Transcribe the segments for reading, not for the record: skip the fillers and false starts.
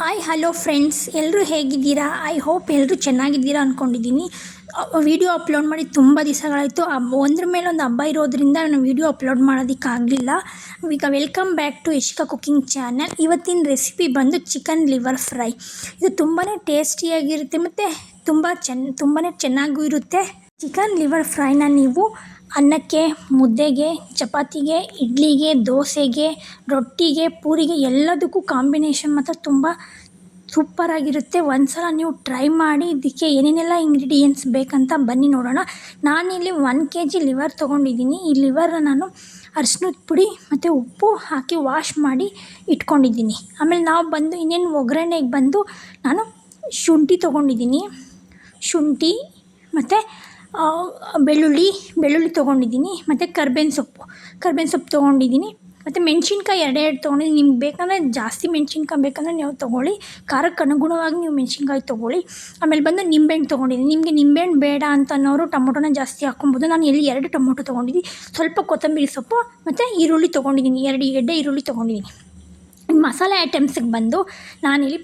Hi hello friends, ಎಲ್ಲರೂ ಹೇಗಿದ್ದೀರಾ? I hope ಎಲ್ಲರೂ ಚೆನ್ನಾಗಿದ್ದೀರಾ ಅಂದ್ಕೊಂಡಿದ್ದೀನಿ. ವಿಡಿಯೋ ಅಪ್ಲೋಡ್ ಮಾಡಿ ತುಂಬ ದಿವಸಗಳಾಯಿತು. ಒಂದ್ರ ಮೇಲೆ ಒಂದು ಹಬ್ಬ ಇರೋದ್ರಿಂದ ನಾನು ವಿಡಿಯೋ ಅಪ್ಲೋಡ್ ಮಾಡೋದಕ್ಕಾಗಲಿಲ್ಲ. ಈಗ welcome back to Yashika cooking channel. ಇವತ್ತಿನ ರೆಸಿಪಿ ಬಂದು ಚಿಕನ್ ಲಿವರ್ ಫ್ರೈ. ಇದು ತುಂಬಾ ಟೇಸ್ಟಿಯಾಗಿರುತ್ತೆ ಮತ್ತು ತುಂಬಾ ಚೆನ್ನಾಗೂ ಇರುತ್ತೆ. ಚಿಕನ್ ಲಿವರ್ ಫ್ರೈನ ನೀವು ಅನ್ನಕ್ಕೆ, ಮುದ್ದೆಗೆ, ಚಪಾತಿಗೆ, ಇಡ್ಲಿಗೆ, ದೋಸೆಗೆ, ರೊಟ್ಟಿಗೆ, ಪೂರಿಗೆ ಎಲ್ಲದಕ್ಕೂ ಕಾಂಬಿನೇಷನ್ ಮಾತ್ರ ತುಂಬ ಸೂಪರಾಗಿರುತ್ತೆ. ಒಂದ್ಸಲ ನೀವು ಟ್ರೈ ಮಾಡಿ. ಇದಕ್ಕೆ ಏನೇನೆಲ್ಲ ಇಂಗ್ರೀಡಿಯೆಂಟ್ಸ್ ಬೇಕಂತ ಬನ್ನಿ ನೋಡೋಣ. ನಾನಿಲ್ಲಿ 1 kg ಲಿವರ್ ತೊಗೊಂಡಿದ್ದೀನಿ. ಈ ಲಿವರ್ನ ನಾನು ಅರಿಶಿನದ ಪುಡಿ ಮತ್ತು ಉಪ್ಪು ಹಾಕಿ ವಾಶ್ ಮಾಡಿ ಇಟ್ಕೊಂಡಿದ್ದೀನಿ. ಆಮೇಲೆ ನಾವು ಬಂದು ಇನ್ನೇನು ಒಗ್ಗರಣೆಗೆ ಬಂದು ನಾನು ಶುಂಠಿ ತೊಗೊಂಡಿದ್ದೀನಿ. ಶುಂಠಿ ಮತ್ತು ಬೆಳ್ಳುಳ್ಳಿ ತೊಗೊಂಡಿದ್ದೀನಿ. ಮತ್ತು ಕರ್ಬೇವಿನ ಸೊಪ್ಪು ತೊಗೊಂಡಿದ್ದೀನಿ. ಮತ್ತು ಮೆಣಸಿನ್ಕಾಯಿ ಎರಡು ತೊಗೊಂಡಿದ್ದೀನಿ. ನಿಮ್ಗೆ ಬೇಕಂದರೆ ಜಾಸ್ತಿ ಮೆಣಸಿನ್ಕಾಯಿ ಬೇಕಂದರೆ ನೀವು ತೊಗೊಳ್ಳಿ. ಖಾರಕ್ಕೆ ಅನುಗುಣವಾಗಿ ನೀವು ಮೆಣಸಿನ್ಕಾಯಿ ತೊಗೊಳ್ಳಿ. ಆಮೇಲೆ ಬಂದು ನಿಂಬೆಹಣ್ಣು ತೊಗೊಂಡಿದ್ದೀನಿ. ನಿಮಗೆ ನಿಂಬೆಹಣ್ಣು ಬೇಡ ಅಂತ ಅನ್ನೋರು ಟೊಮೊಟೊನ ಜಾಸ್ತಿ ಹಾಕ್ಕೊಬೋದು. ನಾನು ಇಲ್ಲಿ 2 ಟೊಮೊಟೊ ತೊಗೊಂಡಿದ್ದೀನಿ. ಸ್ವಲ್ಪ ಕೊತ್ತಂಬರಿ ಸೊಪ್ಪು ಮತ್ತು ಈರುಳ್ಳಿ ತೊಗೊಂಡಿದ್ದೀನಿ. 2 ಗೆಡ್ಡೆ ಈರುಳ್ಳಿ ತೊಗೊಂಡಿದ್ದೀನಿ. ಮಸಾಲೆ ಐಟಮ್ಸಿಗೆ ಬಂದು ನಾನಿಲ್ಲಿ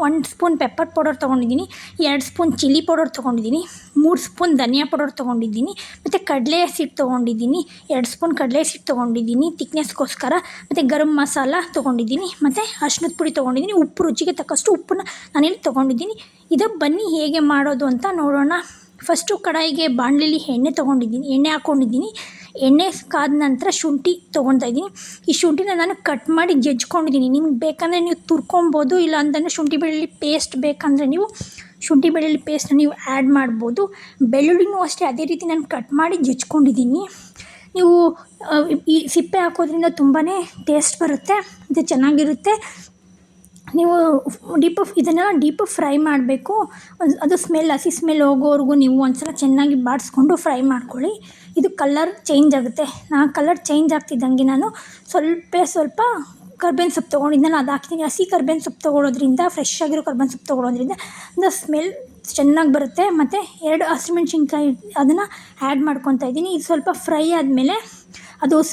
1 ಸ್ಪೂನ್ ಪೆಪ್ಪರ್ ಪೌಡರ್ ತೊಗೊಂಡಿದ್ದೀನಿ. 2 ಸ್ಪೂನ್ ಚಿಲ್ಲಿ ಪೌಡರ್ ತೊಗೊಂಡಿದ್ದೀನಿ. 3 ಸ್ಪೂನ್ ಧನಿಯಾ ಪೌಡರ್ ತೊಗೊಂಡಿದ್ದೀನಿ. ಮತ್ತು ಕಡಲೆ ಹಸಿಟ್ಟು ತೊಗೊಂಡಿದ್ದೀನಿ. 2 ಸ್ಪೂನ್ ಕಡಲೆ ಹಸಿಟ್ಟು ತೊಗೊಂಡಿದ್ದೀನಿ ತಿಕ್ನೆಸ್ಗೋಸ್ಕರ. ಮತ್ತು ಗರಂ ಮಸಾಲ ತೊಗೊಂಡಿದ್ದೀನಿ. ಮತ್ತು ಅರಿಶಿನದ ಪುಡಿ ತೊಗೊಂಡಿದ್ದೀನಿ. ಉಪ್ಪು ರುಚಿಗೆ ತಕ್ಕಷ್ಟು ಉಪ್ಪನ್ನ ನಾನಿಲ್ಲಿ ತೊಗೊಂಡಿದ್ದೀನಿ. ಇದು ಬನ್ನಿ ಹೇಗೆ ಮಾಡೋದು ಅಂತ ನೋಡೋಣ. ಫಸ್ಟು ಕಡಾಯಿಗೆ ಬಾಣಲೆಯಲ್ಲಿ ಎಣ್ಣೆ ಹಾಕ್ಕೊಂಡಿದ್ದೀನಿ. ಎಣ್ಣೆ ಕಾದ ನಂತರ ಶುಂಠಿ ತೊಗೊತಾ ಇದ್ದೀನಿ. ಈ ಶುಂಠಿನ ನಾನು ಕಟ್ ಮಾಡಿ ಜಜ್ಕೊಂಡಿದ್ದೀನಿ. ನಿಮ್ಗೆ ಬೇಕಂದರೆ ನೀವು ತುರ್ಕೊಬೋದು. ಇಲ್ಲ ಅಂತಂದರೆ ಶುಂಠಿ ಬೆಳ್ಳುಳ್ಳಿ ಪೇಸ್ಟ್ ಬೇಕಂದರೆ ನೀವು ಶುಂಠಿ ಬೆಳ್ಳುಳ್ಳಿ ಪೇಸ್ಟ್ನ ನೀವು ಆ್ಯಡ್ ಮಾಡ್ಬೋದು. ಬೆಳ್ಳುಳ್ಳಿನೂ ಅಷ್ಟೇ ಅದೇ ರೀತಿ ನಾನು ಕಟ್ ಮಾಡಿ ಜಜ್ಕೊಂಡಿದ್ದೀನಿ. ನೀವು ಈ ಸಿಪ್ಪೆ ಹಾಕೋದ್ರಿಂದ ತುಂಬಾ ಟೇಸ್ಟ್ ಬರುತ್ತೆ ಮತ್ತು ಚೆನ್ನಾಗಿರುತ್ತೆ. ನೀವು ಇದನ್ನು ಡೀಪ್ ಫ್ರೈ ಮಾಡಬೇಕು. ಅದು ಹಸಿ ಸ್ಮೆಲ್ ಹೋಗೋವರೆಗೂ ನೀವು ಒಂದ್ಸಲ ಚೆನ್ನಾಗಿ ಬಾಡಿಸ್ಕೊಂಡು ಫ್ರೈ ಮಾಡ್ಕೊಳ್ಳಿ. ಇದು ಕಲರ್ ಚೇಂಜ್ ಆಗುತ್ತೆ. ಕಲರ್ ಚೇಂಜ್ ಆಗ್ತಿದ್ದಂಗೆ ನಾನು ಸ್ವಲ್ಪ ಕರ್ಬೇವಿನ ಸೊಪ್ಪು ತೊಗೊಂಡಿದ್ದೆನಲ್ಲ ಅದು ಹಾಕ್ತೀನಿ. ಹಸಿ ಕರ್ಬೇವಿನ ಸೊಪ್ಪು ತೊಗೊಳೋದ್ರಿಂದ, ಫ್ರೆಶ್ ಆಗಿರೋ ಕರ್ಬೇವಿನ ಸೊಪ್ಪು ತೊಗೊಳೋದ್ರಿಂದ ಅದು ಸ್ಮೆಲ್ ಚೆನ್ನಾಗಿ ಬರುತ್ತೆ. ಮತ್ತು 2 ಹಸಿಮೆಣ್ಸಿನ್ಕಾಯಿ ಅದನ್ನು ಆ್ಯಡ್ ಮಾಡ್ಕೊತಾ ಇದ್ದೀನಿ. ಇದು ಸ್ವಲ್ಪ ಫ್ರೈ ಆದಮೇಲೆ ಅದು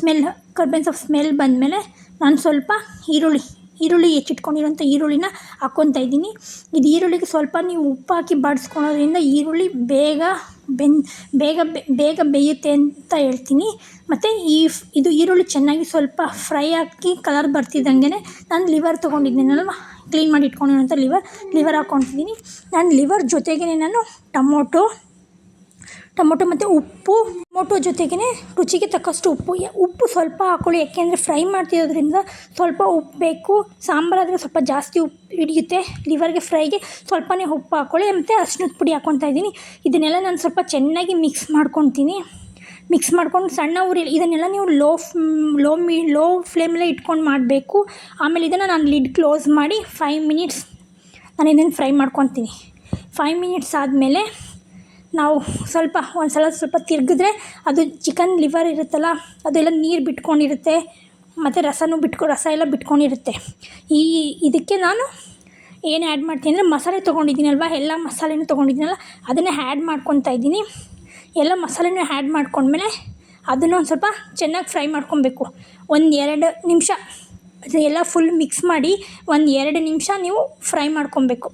ಕರ್ಬೇವಿನ ಸೊಪ್ಪು ಸ್ಮೆಲ್ ಬಂದಮೇಲೆ ನಾನು ಸ್ವಲ್ಪ ಈರುಳ್ಳಿ ಹೆಚ್ಚಿಟ್ಕೊಂಡಿರೋಂಥ ಈರುಳ್ಳಿನ ಹಾಕ್ಕೊತಾ ಇದ್ದೀನಿ. ಇದು ಈರುಳ್ಳಿಗೆ ಸ್ವಲ್ಪ ನೀವು ಉಪ್ಪು ಹಾಕಿ ಬಾಡಿಸ್ಕೊಳೋದ್ರಿಂದ ಈರುಳ್ಳಿ ಬೇಗ ಬೇಯುತ್ತೆ ಅಂತ ಹೇಳ್ತೀನಿ. ಮತ್ತು ಇದು ಈರುಳ್ಳಿ ಚೆನ್ನಾಗಿ ಸ್ವಲ್ಪ ಫ್ರೈ ಆಗಿ ಕಲರ್ ಬರ್ತಿದ್ದಂಗೆ ನಾನು ಲಿವರ್ ತೊಗೊಂಡಿದ್ದೀನಲ್ವ, ಕ್ಲೀನ್ ಮಾಡಿ ಇಟ್ಕೊಂಡಿರೋಂಥ ಲಿವರ್ ಹಾಕ್ಕೊತಿದ್ದೀನಿ. ನಾನು ಲಿವರ್ ಜೊತೆಗೇ ನಾನು ಟೊಮೊಟೊ ಮತ್ತು ಉಪ್ಪು, ಟೊಮೊಟೊ ಜೊತೆಗೇ ರುಚಿಗೆ ತಕ್ಕಷ್ಟು ಉಪ್ಪು ಸ್ವಲ್ಪ ಹಾಕ್ಕೊಳ್ಳಿ. ಯಾಕೆಂದರೆ ಫ್ರೈ ಮಾಡ್ತಿರೋದ್ರಿಂದ ಸ್ವಲ್ಪ ಉಪ್ಪು ಬೇಕು. ಸಾಂಬಾರಾದರೆ ಸ್ವಲ್ಪ ಜಾಸ್ತಿ ಉಪ್ಪು ಹಿಡಿಯುತ್ತೆ. ಲಿವರ್ಗೆ ಫ್ರೈಗೆ ಸ್ವಲ್ಪನೇ ಉಪ್ಪು ಹಾಕ್ಕೊಳ್ಳಿ. ಮತ್ತು ಅರಿಶಿನದ ಪುಡಿ ಹಾಕ್ಕೊತಾ ಇದ್ದೀನಿ. ಇದನ್ನೆಲ್ಲ ನಾನು ಸ್ವಲ್ಪ ಚೆನ್ನಾಗಿ ಮಿಕ್ಸ್ ಮಾಡ್ಕೊಂಡು ಸಣ್ಣ ಉರಿಯಲ್ಲಿ ಇದನ್ನೆಲ್ಲ ನೀವು ಲೋ ಫ್ಲೇಮಲ್ಲೇ ಇಟ್ಕೊಂಡು ಮಾಡಬೇಕು. ಆಮೇಲೆ ಇದನ್ನು ನಾನು ಲಿಡ್ ಕ್ಲೋಸ್ ಮಾಡಿ 5 ಮಿನಿಟ್ಸ್ ನಾನು ಇದನ್ನು ಫ್ರೈ ಮಾಡ್ಕೊತೀನಿ. 5 ಮಿನಿಟ್ಸ್ ಆದಮೇಲೆ ನಾವು ಸ್ವಲ್ಪ ತಿರುಗಿದ್ರೆ ಅದು ಚಿಕನ್ ಲಿವರ್ ಇರುತ್ತಲ್ಲ ಅದೆಲ್ಲ ನೀರು ಬಿಟ್ಕೊಂಡಿರುತ್ತೆ. ಮತ್ತು ರಸ ಎಲ್ಲ ಬಿಟ್ಕೊಂಡಿರುತ್ತೆ. ಇದಕ್ಕೆ ನಾನು ಏನು ಆ್ಯಡ್ ಮಾಡ್ತೀನಿ ಅಂದರೆ ಮಸಾಲೆ ತೊಗೊಂಡಿದ್ದೀನಲ್ವ, ಎಲ್ಲ ಮಸಾಲೆನೂ ತೊಗೊಂಡಿದ್ದೀನಲ್ಲ ಅದನ್ನೇ ಆ್ಯಡ್ ಮಾಡ್ಕೊತಾ ಇದ್ದೀನಿ. ಎಲ್ಲ ಮಸಾಲೆನೂ ಆ್ಯಡ್ ಮಾಡ್ಕೊಂಡ್ಮೇಲೆ ಅದನ್ನು ಒಂದು ಸ್ವಲ್ಪ ಚೆನ್ನಾಗಿ ಫ್ರೈ ಮಾಡ್ಕೊಬೇಕು. 1-2 ನಿಮಿಷ ಅದೆಲ್ಲ ಫುಲ್ ಮಿಕ್ಸ್ ಮಾಡಿ 1-2 ನಿಮಿಷ ನೀವು ಫ್ರೈ ಮಾಡ್ಕೊಬೇಕು.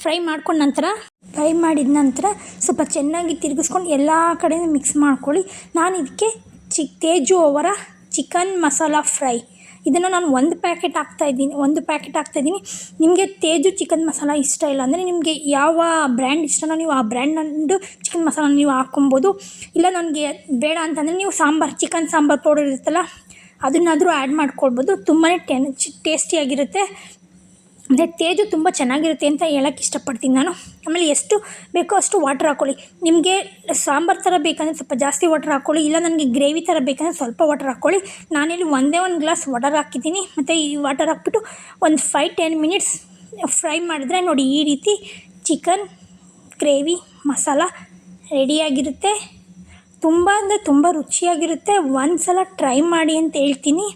ಫ್ರೈ ಮಾಡಿದ ನಂತರ ಸ್ವಲ್ಪ ಚೆನ್ನಾಗಿ ತಿರುಗಿಸ್ಕೊಂಡು ಎಲ್ಲ ಕಡೆಯೂ ಮಿಕ್ಸ್ ಮಾಡ್ಕೊಳ್ಳಿ. ನಾನು ಇದಕ್ಕೆ ತೇಜು ಅವರ ಚಿಕನ್ ಮಸಾಲ ಫ್ರೈ ಇದನ್ನು ನಾನು 1 ಪ್ಯಾಕೆಟ್ ಹಾಕ್ತಾಯಿದ್ದೀನಿ. ನಿಮಗೆ ತೇಜು ಚಿಕನ್ ಮಸಾಲ ಇಷ್ಟ ಇಲ್ಲ ಅಂದರೆ ನಿಮಗೆ ಯಾವ ಬ್ರ್ಯಾಂಡ್ ಇಷ್ಟನೋ ನೀವು ಆ ಬ್ರ್ಯಾಂಡ್ನದ್ದು ಚಿಕನ್ ಮಸಾಲ ನೀವು ಹಾಕ್ಕೊಬೋದು. ಇಲ್ಲ ನನಗೆ ಬೇಡ ಅಂತಂದರೆ ನೀವು ಚಿಕನ್ ಸಾಂಬಾರು ಪೌಡರ್ ಇರುತ್ತಲ್ಲ ಅದನ್ನಾದರೂ ಆ್ಯಡ್ ಮಾಡ್ಕೊಳ್ಬೋದು. ತುಂಬಾ ಟೇಸ್ಟಿಯಾಗಿರುತ್ತೆ. ಮತ್ತು ತೇಜು ತುಂಬ ಚೆನ್ನಾಗಿರುತ್ತೆ ಅಂತ ಹೇಳೋಕ್ಕೆ ಇಷ್ಟಪಡ್ತೀನಿ ನಾನು. ಆಮೇಲೆ ಎಷ್ಟು ಬೇಕೋ ಅಷ್ಟು ವಾಟರ್ ಹಾಕ್ಕೊಳ್ಳಿ. ನಿಮಗೆ ಸಾಂಬಾರು ಥರ ಬೇಕಂದರೆ ಸ್ವಲ್ಪ ಜಾಸ್ತಿ ವಾಟರ್ ಹಾಕ್ಕೊಳ್ಳಿ. ಇಲ್ಲ ನನಗೆ ಗ್ರೇವಿ ಥರ ಬೇಕಂದರೆ ಸ್ವಲ್ಪ ವಾಟರ್ ಹಾಕ್ಕೊಳ್ಳಿ. ನಾನಿಲ್ಲಿ 1 ಗ್ಲಾಸ್ ವಾಟರ್ ಹಾಕಿದ್ದೀನಿ. ಮತ್ತು ಈ ವಾಟರ್ ಹಾಕ್ಬಿಟ್ಟು ಒಂದು 5-10 ಮಿನಿಟ್ಸ್ ಫ್ರೈ ಮಾಡಿದ್ರೆ ನೋಡಿ ಈ ರೀತಿ ಚಿಕನ್ ಗ್ರೇವಿ ಮಸಾಲ ರೆಡಿಯಾಗಿರುತ್ತೆ. ತುಂಬ ಅಂದರೆ ತುಂಬ ರುಚಿಯಾಗಿರುತ್ತೆ. ಒಂದ್ಸಲ ಟ್ರೈ ಮಾಡಿ ಅಂತ ಹೇಳ್ತೀನಿ.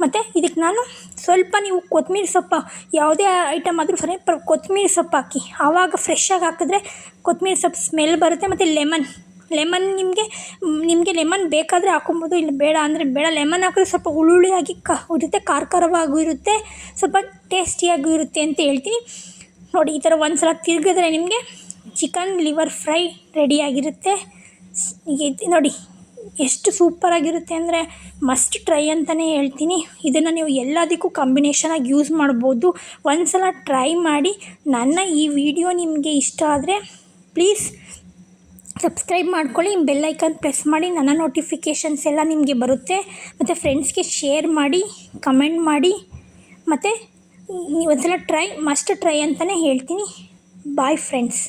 ಮತ್ತು ಇದಕ್ಕೆ ನಾನು ಸ್ವಲ್ಪ ನೀವು ಕೊತ್ತಂಬರಿ ಸೊಪ್ಪು ಯಾವುದೇ ಐಟಮ್ ಆದರೂ ಸರಿ ಕೊತ್ತಂಬರಿ ಸೊಪ್ಪು ಹಾಕಿ. ಆವಾಗ ಫ್ರೆಶ್ಶಾಗಿ ಹಾಕಿದ್ರೆ ಕೊತ್ತಂಬರಿ ಸೊಪ್ಪು ಸ್ಮೆಲ್ ಬರುತ್ತೆ. ಮತ್ತು ಲೆಮನ್ ನಿಮಗೆ ಲೆಮನ್ ಬೇಕಾದರೆ ಹಾಕೊಬೋದು, ಇಲ್ಲ ಬೇಡ ಅಂದರೆ ಬೇಡ. ಲೆಮನ್ ಹಾಕಿದ್ರೆ ಸ್ವಲ್ಪ ಹುಳುಳಿಯಾಗಿ ಇರುತ್ತೆ, ಖಾರವಾಗೂ ಇರುತ್ತೆ, ಸ್ವಲ್ಪ ಟೇಸ್ಟಿಯಾಗೂ ಇರುತ್ತೆ ಅಂತ ಹೇಳ್ತೀನಿ. ನೋಡಿ, ಈ ಥರ ಒಂದು ಸಲ ತಿರುಗಿದ್ರೆ ನಿಮಗೆ ಚಿಕನ್ ಲಿವರ್ ಫ್ರೈ ರೆಡಿಯಾಗಿರುತ್ತೆ. ನೋಡಿ ಎಷ್ಟು ಸೂಪರಾಗಿರುತ್ತೆ ಅಂದರೆ ಮಸ್ಟ್ ಟ್ರೈ ಅಂತಲೇ ಹೇಳ್ತೀನಿ. ಇದನ್ನು ನೀವು ಎಲ್ಲದಕ್ಕೂ ಕಾಂಬಿನೇಷನಾಗಿ ಯೂಸ್ ಮಾಡ್ಬೋದು. ಒಂದು ಸಲ ಟ್ರೈ ಮಾಡಿ. ನನ್ನ ಈ ವಿಡಿಯೋ ನಿಮಗೆ ಇಷ್ಟ ಆದರೆ ಪ್ಲೀಸ್ ಸಬ್ಸ್ಕ್ರೈಬ್ ಮಾಡ್ಕೊಳ್ಳಿ, ಬೆಲ್ ಐಕಾನ್ ಪ್ರೆಸ್ ಮಾಡಿ, ನನ್ನ ನೋಟಿಫಿಕೇಷನ್ಸ್ ಎಲ್ಲ ನಿಮಗೆ ಬರುತ್ತೆ. ಮತ್ತು ಫ್ರೆಂಡ್ಸ್ಗೆ ಶೇರ್ ಮಾಡಿ, ಕಮೆಂಟ್ ಮಾಡಿ. ಮತ್ತು ಒಂದು ಸಲ ಮಸ್ಟ್ ಟ್ರೈ ಅಂತಲೇ ಹೇಳ್ತೀನಿ. Bye friends.